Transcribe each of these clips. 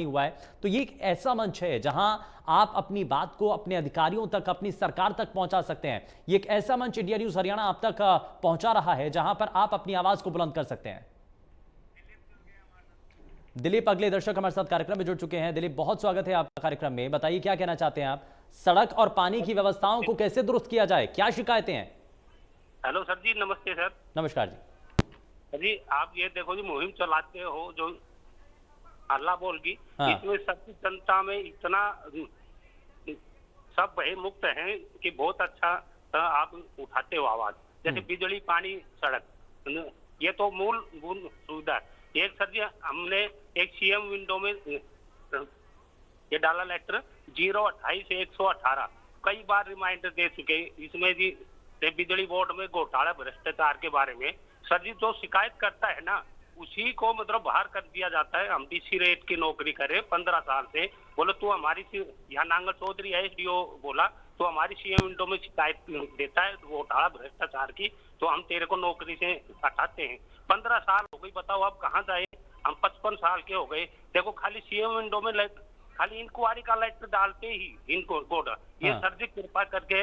हुआ है। तो ये एक ऐसा मंच है जहां आप अपनी बात को अपने अधिकारियों तक, अपनी सरकार तक पहुंचा सकते हैं। ये एक ऐसा मंच इंडिया न्यूज हरियाणा आप तक पहुंचा रहा है जहां पर आप अपनी आवाज को बुलंद कर सकते हैं। दिलीप अगले दर्शक हमारे साथ कार्यक्रम में जुड़ चुके हैं। दिलीप, बहुत स्वागत है आपका कार्यक्रम में। बताइए क्या कहना चाहते हैं आप, सड़क और पानी की व्यवस्थाओं को कैसे दुरुस्त किया जाए, क्या शिकायतें हैं? हेलो सर जी, नमस्ते सर। नमस्कार जी। सर जी, आप ये देखो जी, मुहिम चलाते हो जो हल्ला बोल की, हाँ। इसमें सबकी जनता में इतना सब भय मुक्त हैं कि बहुत अच्छा आप उठाते हो आवाज। जैसे बिजली, पानी, सड़क, ये तो मूल सुविधा है। एक सर जी, हमने एक सीएम विंडो में ये डाला लेटर 028 से 118, कई बार रिमाइंडर दे चुके। इसमें जी बिजली बोर्ड में घोटाला, भ्रष्टाचार के बारे में सर जी जो शिकायत करता है ना, उसी को मतलब बाहर कर दिया जाता है। हम डीसी रेट की नौकरी करे 15 साल से, बोले तू हमारी, यहाँ नांगल चौधरी एसडीओ बोला तो हमारी सीएम विंडो में शिकायत देता है घोटाला भ्रष्टाचार की, तो हम तेरे को नौकरी से हटाते हैं। 15 साल हो गई, बताओ आप कहाँ जाए? हम 55 साल के हो गए। देखो खाली सीएम विंडो में खाली इंक्वायरी का लेटर डालते ही इनको बोर्ड। ये सर जी कृपा करके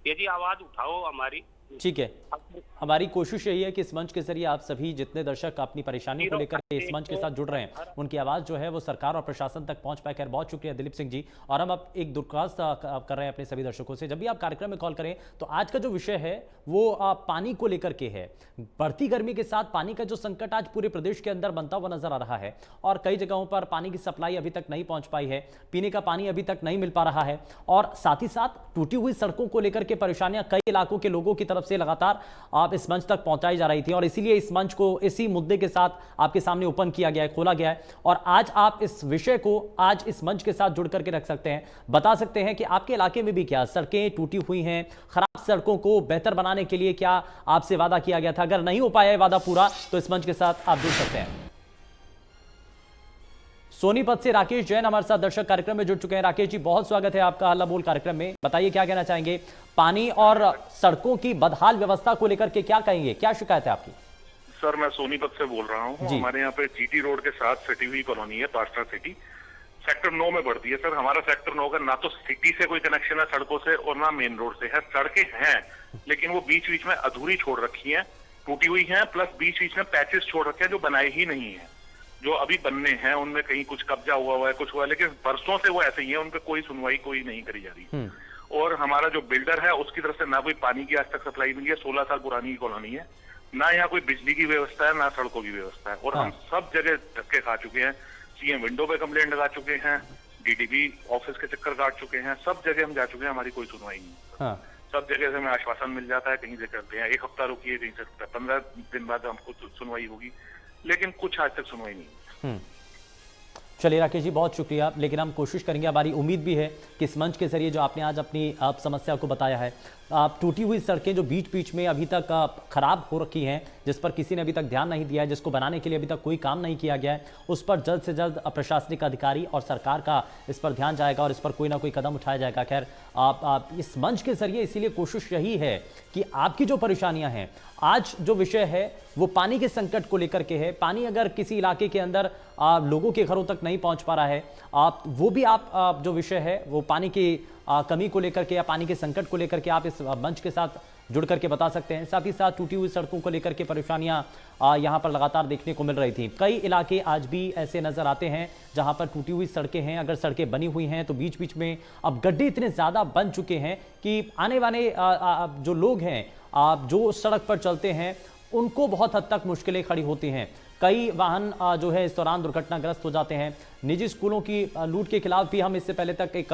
यदि आवाज उठाओ हमारी। ठीक है, हमारी कोशिश यही है कि इस मंच के जरिए आप सभी जितने दर्शक अपनी परेशानियों को लेकर इस मंच के साथ जुड़ रहे हैं, उनकी आवाज जो है वो सरकार और प्रशासन तक पहुंच पाए। खैर, बहुत शुक्रिया दिलीप सिंह जी। और हम अब एक दरख्वास्त कर रहे हैं अपने सभी दर्शकों से, जब भी आप कार्यक्रम में कॉल करें तो आज का जो विषय है वो पानी को लेकर के है। बढ़ती गर्मी के साथ पानी का जो संकट आज पूरे प्रदेश के अंदर बनता हुआ नजर आ रहा है और कई जगहों पर पानी की सप्लाई अभी तक नहीं पहुंच पाई है, पीने का पानी अभी तक नहीं मिल पा रहा है और साथ ही साथ टूटी हुई सड़कों को लेकर के परेशानियां कई इलाकों के लोगों की तरफ से लगातार आप इस मंच तक पहुंचाई जा रही थी और इसीलिए इस मंच को इसी मुद्दे के साथ आपके सामने ओपन किया गया है, खोला गया है। और आज आप इस विषय को आज इस मंच के साथ जुड़ करके रख सकते हैं, बता सकते हैं कि आपके इलाके में भी क्या सड़कें टूटी हुई हैं, खराब सड़कों को बेहतर बनाने के लिए क्या आपसे वादा किया गया था। अगर नहीं हो पाया है वादा पूरा तो इस मंच के साथ आप जुड़ सकते हैं। सोनीपत से राकेश जैन हमारे साथ दर्शक कार्यक्रम में जुड़ चुके हैं। राकेश जी, बहुत स्वागत है आपका हल्ला बोल कार्यक्रम में। बताइए क्या कहना चाहेंगे, पानी और सड़कों की बदहाल व्यवस्था को लेकर के क्या कहेंगे, क्या शिकायत है आपकी? सर, मैं सोनीपत से बोल रहा हूँ। हमारे यहाँ पे जीटी रोड के साथ सिटी हुई कॉलोनी है, पास्टर सिटी, सेक्टर 9 में पड़ती है। सर, हमारा सेक्टर 9 का ना तो सिटी से कोई कनेक्शन है सड़कों से और ना मेन रोड से है। सड़कें हैं लेकिन वो बीच बीच में अधूरी छोड़ रखी है, टूटी हुई है, प्लस बीच बीच में पैचेस छोड़ रखे हैं जो बनाए ही नहीं है। जो अभी बनने हैं उनमें कहीं कुछ कब्जा हुआ है, कुछ हुआ है, लेकिन बरसों से वो ऐसे ही है, उन पे कोई सुनवाई कोई नहीं करी जा रही। और हमारा जो बिल्डर है उसकी तरफ से ना कोई पानी की आज तक सप्लाई मिली है। 16 साल पुरानी कॉलोनी है, ना यहाँ कोई बिजली की व्यवस्था है, ना सड़कों की व्यवस्था है। और हम सब जगह धक्के खा चुके हैं, सीएम विंडो पे कंप्लेंट लगा चुके हैं, डीडीपी ऑफिस के चक्कर काट चुके हैं, सब जगह हम जा चुके हैं, हमारी कोई सुनवाई नहीं। सब जगह से हमें आश्वासन मिल जाता है, कहीं से करते हैं 1 हफ्ता रुकिए, कहीं से 15 दिन बाद हमको सुनवाई होगी, लेकिन कुछ आज तक सुनवाई नहीं। चलिए राकेश जी, बहुत शुक्रिया। लेकिन हम कोशिश करेंगे, हमारी उम्मीद भी है कि इस मंच के जरिए जो आपने आज अपनी समस्या को बताया है, टूटी हुई सड़कें जो बीच बीच में अभी तक खराब हो रखी हैं, जिस पर किसी ने अभी तक ध्यान नहीं दिया है, जिसको बनाने के लिए अभी तक कोई काम नहीं किया गया है, उस पर जल्द से जल्द प्रशासनिक अधिकारी और सरकार का इस पर ध्यान जाएगा और इस पर कोई ना कोई कदम उठाया जाएगा। खैर, आप इस मंच के जरिए इसीलिए कोशिश यही है कि आपकी जो परेशानियां हैं, आज जो विषय है वो पानी के संकट को लेकर के है। पानी अगर किसी इलाके के अंदर लोगों के घरों तक नहीं पहुंच पा रहा है, वो भी आप जो विषय है वो पानी की कमी को लेकर के या पानी के संकट को लेकर के आप इस मंच के साथ जुड़ करके बता सकते हैं। साथ ही साथ टूटी हुई सड़कों को लेकर के परेशानियां यहां पर लगातार देखने को मिल रही थी। कई इलाके आज भी ऐसे नजर आते हैं जहां पर टूटी हुई सड़कें हैं। अगर सड़कें बनी हुई हैं तो बीच बीच में अब गड्ढे इतने ज्यादा बन चुके हैं कि आने वाले जो लोग हैं, जो सड़क पर चलते हैं, उनको बहुत हद तक मुश्किलें खड़ी होती हैं। कई वाहन जो है इस दौरान दुर्घटनाग्रस्त हो जाते हैं। निजी स्कूलों की लूट के खिलाफ भी हम इससे पहले तक एक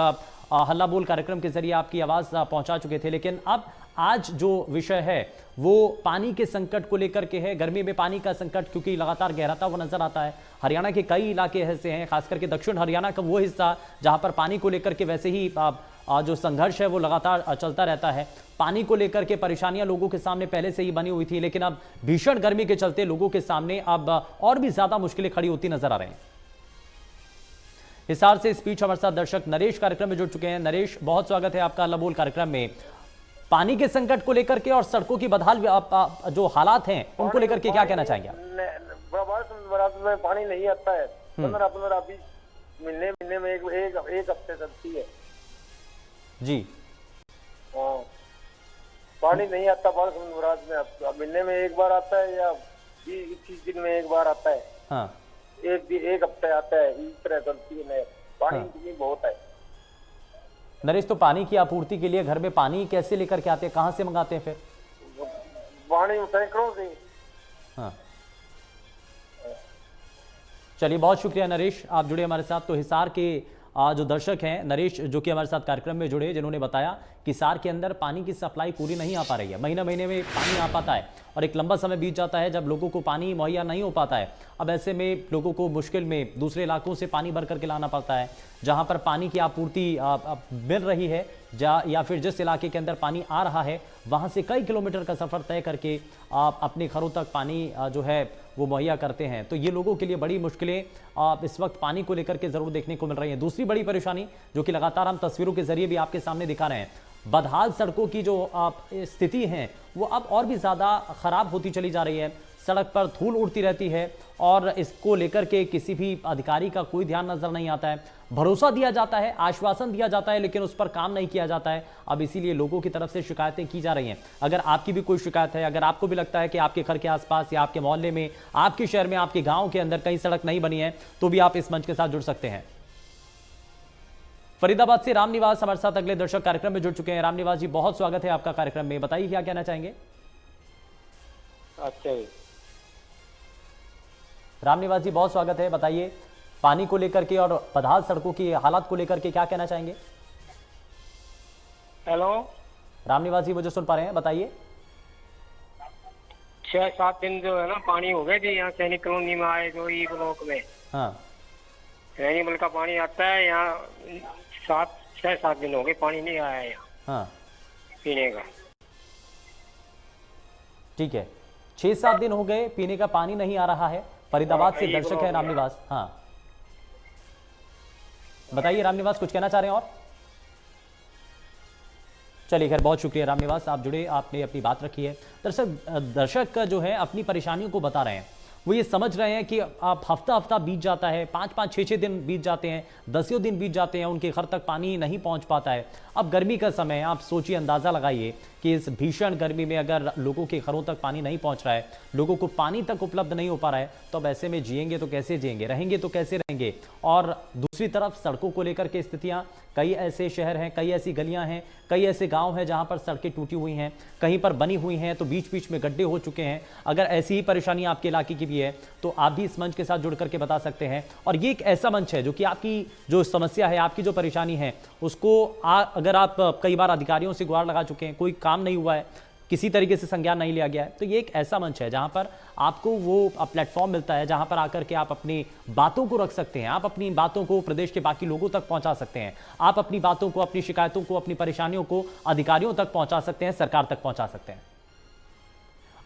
हल्ला बोल कार्यक्रम के जरिए आपकी आवाज पहुंचा चुके थे, लेकिन अब आज जो विषय है वो पानी के संकट को लेकर के है। गर्मी में पानी का संकट क्योंकि लगातार गहराता हुआ नजर आता है। हरियाणा के कई इलाके ऐसे हैं, खास करके दक्षिण हरियाणा का वो हिस्सा जहां पर पानी को लेकर के वैसे ही जो संघर्ष है वो लगातार चलता रहता है। पानी को लेकर के परेशानियां लोगों के सामने पहले से ही बनी हुई थी, लेकिन अब भीषण गर्मी के चलते लोगों के सामने अब और भी ज्यादा मुश्किलें खड़ी होती नजर आ रही हैं। हिसार से इस बीच हमारे साथ दर्शक नरेश कार्यक्रम में जुड़ चुके हैं। नरेश, बहुत स्वागत है आपका हल्ला बोल कार्यक्रम में। पानी के संकट को लेकर के और सड़कों की बदहाल जो हालात हैं उनको लेकर के क्या कहना चाहेंगे आप? में पानी नहीं आता है, 15-15 20 महीने महीने में एक हफ्ते चलती है। जी। हाँ, पानी नहीं आता बाल मुराद में। अब महीने में एक बार आता है या 21 दिन में एक बार आता है। हाँ एक हफ्ते आता है, इस तरह चलती है। पानी हाँ। की बहुत है। नरेश, तो पानी की आपूर्ति के लिए घर में पानी कैसे लेकर के आते हैं, कहाँ से मंगाते हैं फिर? पानी टैंकरों से। हाँ, चलिए बहुत शुक्रिया नरेश, आप जुड़े हमारे साथ। तो हिसार के जो दर्शक हैं नरेश, जो कि हमारे साथ कार्यक्रम में जुड़े, जिन्होंने बताया कि हिसार के अंदर पानी की सप्लाई पूरी नहीं आ पा रही है। महीने में पानी आ पाता है और एक लंबा समय बीत जाता है जब लोगों को पानी मुहैया नहीं हो पाता है। अब ऐसे में लोगों को मुश्किल में दूसरे इलाकों से पानी भर करके लाना पड़ता है, जहां पर पानी की आपूर्ति मिल रही है या फिर जिस इलाके के अंदर पानी आ रहा है वहां से कई किलोमीटर का सफ़र तय करके आप अपने घरों तक पानी जो है वो मुहैया करते हैं। तो ये लोगों के लिए बड़ी मुश्किलें इस वक्त पानी को लेकर के ज़रूर देखने को मिल रही हैं। दूसरी बड़ी परेशानी जो कि लगातार हम तस्वीरों के जरिए भी आपके सामने दिखा रहे हैं, बदहाल सड़कों की जो स्थिति है वो अब और भी ज़्यादा ख़राब होती चली जा रही है। सड़क पर धूल उड़ती रहती है और इसको लेकर के किसी भी अधिकारी का कोई ध्यान नजर नहीं आता है। भरोसा दिया जाता है, आश्वासन दिया जाता है, लेकिन उस पर काम नहीं किया जाता है। अब इसीलिए लोगों की तरफ से शिकायतें की जा रही हैं। अगर आपकी भी कोई शिकायत है, अगर आपको भी लगता है कि आपके घर के आसपास या आपके मोहल्ले में, आपके शहर में, आपके गाँव के अंदर कहीं सड़क नहीं बनी है, तो भी आप इस मंच के साथ जुड़ सकते हैं। फरीदाबाद से रामनिवास हमारे साथ अगले दर्शक कार्यक्रम में जुड़ चुके हैं। रामनिवास जी, बहुत स्वागत है आपका कार्यक्रम में, बताइए क्या कहना चाहेंगे? अच्छा जी, रामनिवास जी बहुत स्वागत है, बताइए पानी को लेकर के और बदहाल सड़कों की हालात को लेकर के क्या कहना चाहेंगे? हेलो, रामनिवास जी मुझे सुन पा रहे हैं, बताइए। 6-7 दिन जो है ना पानी हो गए जी यहाँ सैनिक कॉलोनी में आए जो ई ब्लॉक में हाँ रैनीमल का पानी आता है। यहाँ 6-7 दिन हो गए पानी नहीं आया है यहाँ हाँ पीने का। ठीक है, 6-7 दिन हो गए पीने का पानी नहीं आ रहा है। फरीदाबाद से दर्शक है रामनिवास। हाँ बताइए रामनिवास, कुछ कहना चाह रहे हैं और? चलिए खैर, बहुत शुक्रिया रामनिवास, आप जुड़े, आपने अपनी बात रखी है। दर्शक जो है अपनी परेशानियों को बता रहे हैं। वो ये समझ रहे हैं कि आप हफ्ता बीत जाता है, 5-5, 6-6 दिन बीत जाते हैं, 10 दिन बीत जाते हैं, उनके घर तक पानी नहीं पहुंच पाता है। अब गर्मी का समय, आप सोचिए, अंदाज़ा लगाइए कि इस भीषण गर्मी में अगर लोगों के घरों तक पानी नहीं पहुंच रहा है, लोगों को पानी तक उपलब्ध नहीं हो पा रहा है, तो अब ऐसे में जिएंगे तो कैसे जिएंगे, रहेंगे तो कैसे रहेंगे? और दूसरी तरफ सड़कों को लेकर के स्थितियाँ, कई ऐसे शहर हैं, कई ऐसी गलियाँ हैं, कई ऐसे गाँव हैं जहाँ पर सड़कें टूटी हुई हैं, कहीं पर बनी हुई हैं तो बीच बीच में गड्ढे हो चुके हैं। अगर ऐसी ही परेशानी आपके इलाके की भी है तो आप भी इस मंच के साथ जुड़ करके बता सकते हैं। और ये एक ऐसा मंच है जो कि आपकी जो समस्या है, आपकी जो परेशानी है, उसको अगर आप कई बार अधिकारियों से गुहार लगा चुके हैं, कोई काम नहीं हुआ है, किसी तरीके से संज्ञान नहीं लिया गया है, तो ये एक ऐसा मंच है जहां पर आपको वो प्लेटफॉर्म मिलता है जहां पर आकर के आप अपनी बातों को रख सकते हैं, आप अपनी बातों को प्रदेश के बाकी लोगों तक पहुंचा सकते हैं, आप अपनी बातों को, अपनी शिकायतों को, अपनी परेशानियों को अधिकारियों तक पहुंचा सकते हैं, सरकार तक पहुंचा सकते हैं।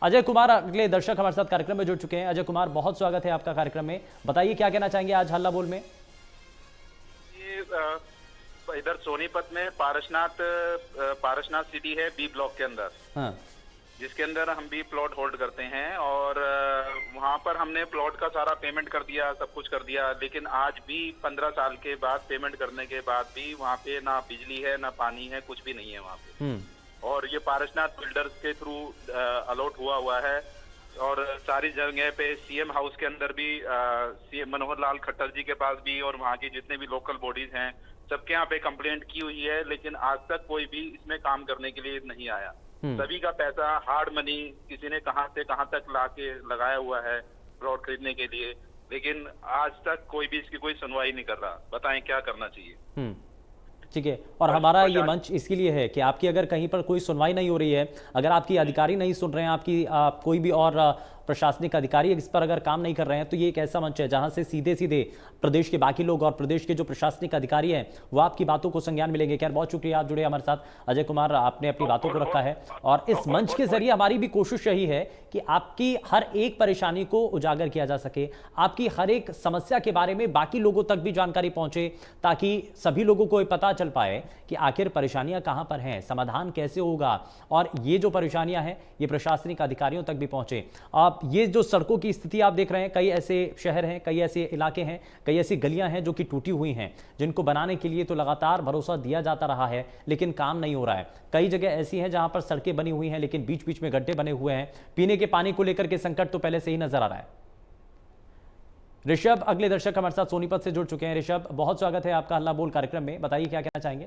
अजय कुमार अगले दर्शक हमारे साथ कार्यक्रम में जुड़ चुके हैं। अजय कुमार, बहुत स्वागत है आपका कार्यक्रम में, बताइए क्या कहना चाहेंगे आज हल्ला बोल में? इधर सोनीपत में पारसनाथ सिटी है बी ब्लॉक के अंदर, हाँ जिसके अंदर हम भी प्लॉट होल्ड करते हैं। और वहां पर हमने प्लॉट का सारा पेमेंट कर दिया, सब कुछ कर दिया, लेकिन आज भी 15 साल के बाद पेमेंट करने के बाद भी वहां पे ना बिजली है, ना पानी है, कुछ भी नहीं है वहां पे। और ये पारसनाथ बिल्डर्स के थ्रू अलॉट हुआ है। और सारी जगह पे सीएम हाउस के अंदर भी सीएम मनोहर लाल खट्टर जी के पास भी और वहाँ की जितने भी लोकल बॉडीज हैं सबके यहाँ पे कंप्लेंट की हुई है, लेकिन आज तक कोई भी इसमें काम करने के लिए नहीं आया। सभी का पैसा हार्ड मनी किसी ने कहां से कहां तक लाके लगाया हुआ है प्लॉट खरीदने के लिए, लेकिन आज तक कोई भी इसकी कोई सुनवाई नहीं कर रहा। बताएं क्या करना चाहिए? ठीक है, और हमारा ये मंच इसके लिए है कि आपकी अगर कहीं पर कोई सुनवाई नहीं हो रही है, अगर आपकी अधिकारी नहीं सुन रहे हैं, आपकी कोई भी और प्रशासनिक अधिकारी इस पर अगर काम नहीं कर रहे हैं, तो ये एक ऐसा मंच है जहां से सीधे सीधे प्रदेश के बाकी लोग और प्रदेश के जो प्रशासनिक अधिकारी हैं वो आपकी बातों को संज्ञान मिलेंगे। खैर, बहुत शुक्रिया, आप जुड़े हमारे साथ। अजय कुमार, आपने अपनी बातों को रखा है और इस मंच के जरिए हमारी भी कोशिश यही है कि आपकी हर एक परेशानी को उजागर किया जा सके, आपकी हर एक समस्या के बारे में बाकी लोगों तक भी जानकारी पहुंचे, ताकि सभी लोगों को पता चल पाए कि आखिर परेशानियां कहां पर हैं, समाधान कैसे होगा और ये जो परेशानियां हैं ये प्रशासनिक अधिकारियों तक भी पहुंचे। आप ये जो सड़कों की स्थिति आप देख रहे हैं, कई ऐसे शहर हैं, कई ऐसे इलाके हैं, कई ऐसी गलियां हैं जो कि टूटी हुई हैं, जिनको बनाने के लिए तो लगातार भरोसा दिया जाता रहा है लेकिन काम नहीं हो रहा है। कई जगह ऐसी हैं जहां पर सड़कें बनी हुई हैं लेकिन बीच बीच में गड्ढे बने हुए हैं। पीने के पानी को लेकर के संकट तो पहले से ही नजर आ रहा है। ऋषभ, अगले दर्शक हमारे साथ सोनीपत से जुड़ चुके हैं। ऋषभ, बहुत स्वागत है आपका हल्ला बोल कार्यक्रम में, बताइए क्या कहना चाहेंगे।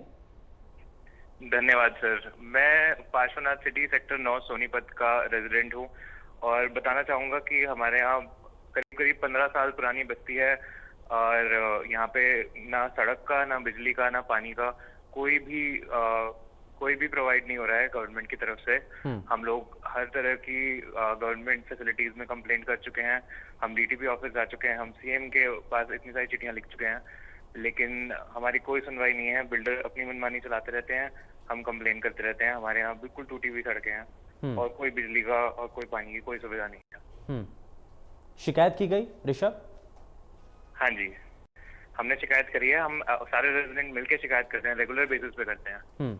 धन्यवाद सर। मैं पार्श्वनाथ सिटी सेक्टर 9 सोनीपत का रेजिडेंट हूँ और बताना चाहूँगा कि हमारे यहाँ करीब करीब 15 साल पुरानी बस्ती है और यहाँ पे ना सड़क का, ना बिजली का, ना पानी का कोई भी प्रोवाइड नहीं हो रहा है गवर्नमेंट की तरफ से। हम लोग हर तरह की गवर्नमेंट फैसिलिटीज में कंप्लेंट कर चुके हैं, हम डीटीपी ऑफिस जा चुके हैं, हम सीएम के पास इतनी सारी चिट्ठियां लिख चुके हैं, लेकिन हमारी कोई सुनवाई नहीं है। बिल्डर अपनी मनमानी चलाते रहते हैं, हम कंप्लेन करते रहते हैं। हमारे यहाँ बिल्कुल टूटी हुई सड़कें हैं और कोई बिजली का और कोई पानी की कोई सुविधा नहीं है। शिकायत की गई ऋषभ? हाँ जी, हमने शिकायत करी है। हम सारे रेजिडेंट मिलकर शिकायत करते हैं, रेगुलर बेसिस पे करते हैं।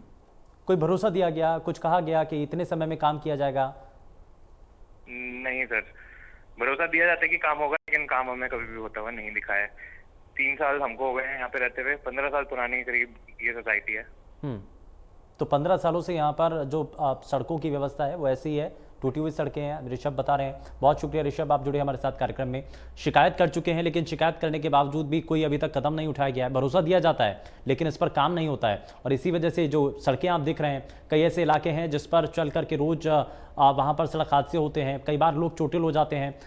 कोई भरोसा दिया गया, कुछ कहा गया कि इतने समय में काम किया जाएगा? नहीं सर, भरोसा दिया जाता है कि काम होगा, लेकिन काम हमें कभी भी होता हुआ नहीं दिखा है। 3 साल हमको हो गए हैं यहाँ पे रहते हुए, 15 साल पुरानी करीब ये सोसाइटी है। तो 15 सालों से यहाँ पर जो सड़कों की व्यवस्था है वो ऐसी ही है, टूटी हुई सड़कें हैं, ऋषभ बता रहे हैं। बहुत शुक्रिया ऋषभ, आप जुड़े हमारे साथ कार्यक्रम में। शिकायत कर चुके हैं लेकिन शिकायत करने के बावजूद भी कोई अभी तक कदम नहीं उठाया गया है। भरोसा दिया जाता है लेकिन इस पर काम नहीं होता है और इसी वजह से जो सड़कें आप देख रहे हैं, कई ऐसे इलाके हैं जिस पर चल करके रोज वहाँ पर सड़क हादसे होते हैं, कई बार लोग चोटिल हो जाते हैं।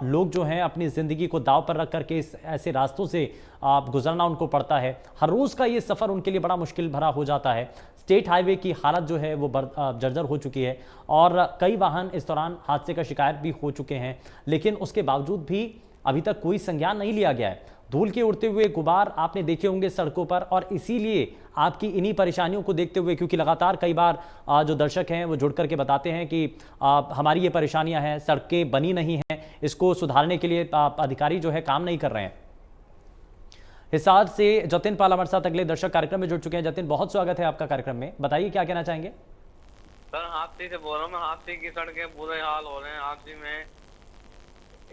लोग जो हैं अपनी ज़िंदगी को दाव पर रख करके इस ऐसे रास्तों से गुजरना उनको पड़ता है। हर रोज़ का ये सफ़र उनके लिए बड़ा मुश्किल भरा हो जाता है। स्टेट हाईवे की हालत जो है वो जर्जर हो चुकी है और कई वाहन इस दौरान हादसे का शिकार भी हो चुके हैं, लेकिन उसके बावजूद भी अभी तक कोई संज्ञान नहीं लिया गया है। धूल के उड़ते हुए गुबार आपने देखे होंगे सड़कों पर और इसीलिए आपकी इन्हीं परेशानियों को देखते हुए, क्योंकि लगातार कई बार जो दर्शक हैं वो जुड़ करके बताते हैं कि हमारी ये परेशानियां हैं, सड़कें बनी नहीं हैं, इसको सुधारने के लिए अधिकारी जो है काम नहीं कर रहे हैं। हिसार से जतिन पाल हमारे साथ अगले दर्शक कार्यक्रम में जुड़ चुके हैं। जतिन, बहुत स्वागत है आपका कार्यक्रम में, बताइए क्या कहना चाहेंगे। सर, हाथी से बोल रहा हूँ मैं। हाथी की सड़कें बुरे हाल हो रहे हैं। हाथी में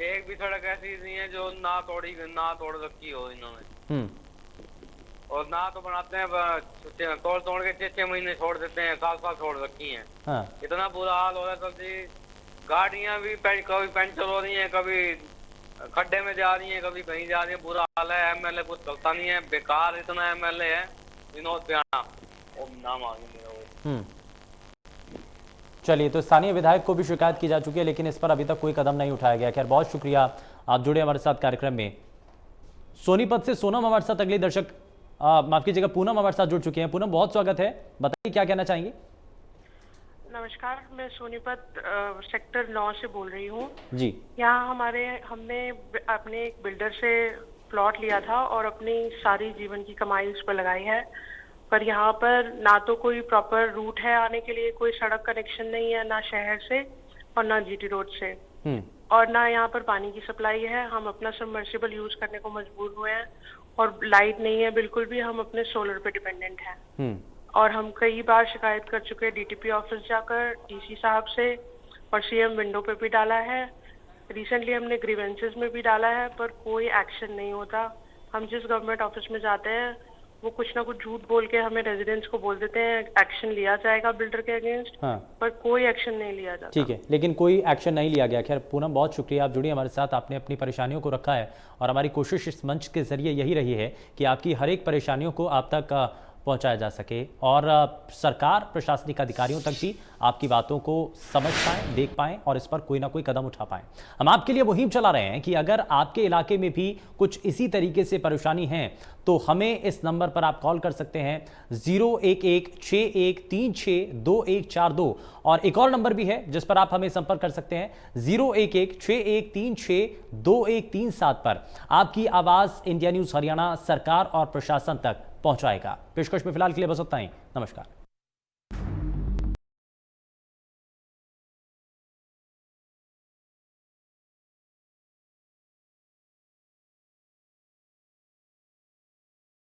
एक भी सड़क ऐसी नहीं है जो ना तोड़ रखी हो इन्होंने, और ना तो बनाते हैं, तोड़ के 6 महीने छोड़ देते हैं, साल छोड़ रखी हैं। हाँ। इतना बुरा हाल हो रहा है सर जी। गाड़ियां भी कभी पंचर हो रही हैं, कभी खड्डे में जा रही हैं, कभी कहीं जा रही है। बुरा हाल है। एमएलए कुछ चलता नहीं है, बेकार इतना एमएलए है। विनोद प्याणा नाम आ गया। चलिए, तो स्थानीय विधायक को भी शिकायत की जा चुकी है लेकिन इस पर अभी तक कोई कदम नहीं उठाया गया। खैर, बहुत शुक्रिया, आप जुड़े हमारे साथ कार्यक्रम में। सोनीपत से सोनम हमारे साथ अगले दर्शक, माफ कीजिएगा, पूनम हमारे साथ जुड़ चुके हैं। पूनम, बहुत स्वागत है, बताइए क्या कहना चाहेंगे। नमस्कार, मैं सोनीपत सेक्टर 9 से बोल रही हूँ जी। यहाँ हमने अपने एक बिल्डर से प्लॉट लिया था और अपनी सारी जीवन की कमाई उस पर लगाई है, पर यहाँ पर ना तो कोई प्रॉपर रूट है आने के लिए, कोई सड़क कनेक्शन नहीं है, ना शहर से और ना जीटी रोड से, और ना यहाँ पर पानी की सप्लाई है। हम अपना सबमर्सिबल यूज करने को मजबूर हुए हैं और लाइट नहीं है बिल्कुल भी। हम अपने सोलर पे डिपेंडेंट हैं और हम कई बार शिकायत कर चुके हैं डीटीपी ऑफिस जाकर, डीसी साहब से, और सीएम विंडो पे भी डाला है। रिसेंटली हमने ग्रीवेंसेस में भी डाला है, पर कोई एक्शन नहीं होता। हम जिस गवर्नमेंट ऑफिस में जाते हैं वो कुछ ना कुछ झूठ बोल के हमें रेजिडेंट्स को बोल देते हैं एक्शन लिया जाएगा बिल्डर के अगेंस्ट, पर कोई एक्शन नहीं लिया जाता। ठीक है, लेकिन कोई एक्शन नहीं लिया गया। खैर पूनम, बहुत शुक्रिया, आप जुड़ी हमारे साथ, आपने अपनी परेशानियों को रखा है और हमारी कोशिश इस मंच के जरिए यही रही है कि आपकी हर एक परेशानियों को आप तक पहुंचाया जा सके और सरकार, प्रशासनिक अधिकारियों तक भी आपकी बातों को समझ पाएं, देख पाएं और इस पर कोई ना कोई कदम उठा पाएं। हम आपके लिए मुहिम चला रहे हैं कि अगर आपके इलाके में भी कुछ इसी तरीके से परेशानी है तो हमें इस नंबर पर आप कॉल कर सकते हैं 01161362142 और एक और नंबर भी है जिस पर आप हमें संपर्क कर सकते हैं 01161362137 पर। आपकी आवाज इंडिया न्यूज हरियाणा सरकार और प्रशासन तक पहुंचाएगा। पेशकश में फिलहाल के लिए बस उतना ही। नमस्कार।